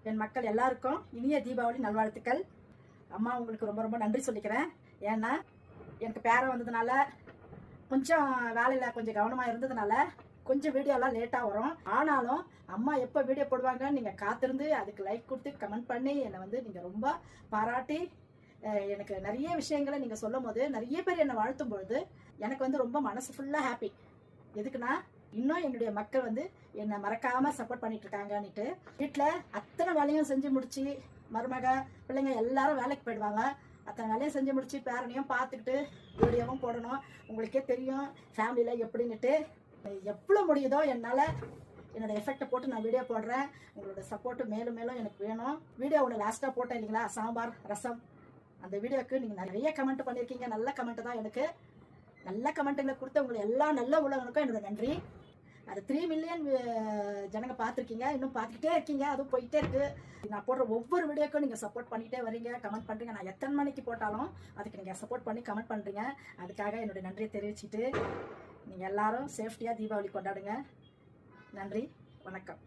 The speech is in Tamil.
என் மக்கள் எல்லாருக்கும் இனிய தீபாவளி நல்வாழ்த்துக்கள். அம்மா உங்களுக்கு ரொம்ப ரொம்ப நன்றி சொல்லிக்கிறேன். ஏன்னா எனக்கு பேரன் வந்ததுனால கொஞ்சம் வேலையில் கொஞ்சம் கவனமாக இருந்ததுனால கொஞ்சம் வீடியோலாம் லேட்டாக வரும். ஆனாலும் அம்மா எப்போ வீடியோ போடுவாங்கன்னு நீங்கள் காத்திருந்து அதுக்கு லைக் கொடுத்து கமெண்ட் பண்ணி என்னை வந்து நீங்கள் ரொம்ப பாராட்டி எனக்கு நிறைய விஷயங்களை நீங்கள் சொல்லும் போது நிறைய பேர் என்னை வாழ்த்தும் பொழுது எனக்கு வந்து ரொம்ப மனசு ஃபுல்லாக ஹாப்பி. எதுக்குன்னா இன்னும் என்னுடைய மக்கள் வந்து என்னை மறக்காம சப்போர்ட் பண்ணிட்டு இருக்காங்கன்னுட்டு வீட்டில் அத்தனை வேலையும் செஞ்சு முடிச்சு மருமக பிள்ளைங்க எல்லாரும் வேலைக்கு போயிடுவாங்க. அத்தனை வேலையும் செஞ்சு முடிச்சு பேரனையும் பார்த்துக்கிட்டு வீடியோவும் போடணும். உங்களுக்கே தெரியும் ஃபேமிலியில் எப்படின்னுட்டு எவ்வளோ முடியுதோ என்னால் என்னோட எஃபெக்டை போட்டு நான் வீடியோ போடுறேன். உங்களோட சப்போர்ட்டு மேலும் மேலும் எனக்கு வேணும். வீடியோ ஒன்று லாஸ்ட்டாக போட்டேன் இல்லைங்களா, சாம்பார் ரசம், அந்த வீடியோவுக்கு நீங்கள் நிறைய கமெண்ட் பண்ணியிருக்கீங்க. நல்ல கமெண்ட் தான். எனக்கு நல்ல கமெண்ட்டுங்களை கொடுத்த உங்களுக்கு எல்லா நல்ல உள்ளவங்களுக்கும் என்னோட நன்றி. அது 3 மில்லியன் ஜனங்க பார்த்துருக்கீங்க, இன்னும் பார்த்துக்கிட்டே இருக்கீங்க, அதுவும் போயிட்டே இருக்கு. நான் போடுற ஒவ்வொரு வீடியோக்கும் நீங்கள் சப்போர்ட் பண்ணிகிட்டே வரீங்க, கமெண்ட் பண்ணுறீங்க. நான் எத்தனை மணிக்கு போட்டாலும் அதுக்கு நீங்கள் சப்போர்ட் பண்ணி கமெண்ட் பண்ணுறீங்க. அதுக்காக என்னுடைய நன்றியை தெரிவிச்சுட்டு நீங்கள் எல்லாரும் சேஃப்டியாக தீபாவளி கொண்டாடுங்க. நன்றி, வணக்கம்.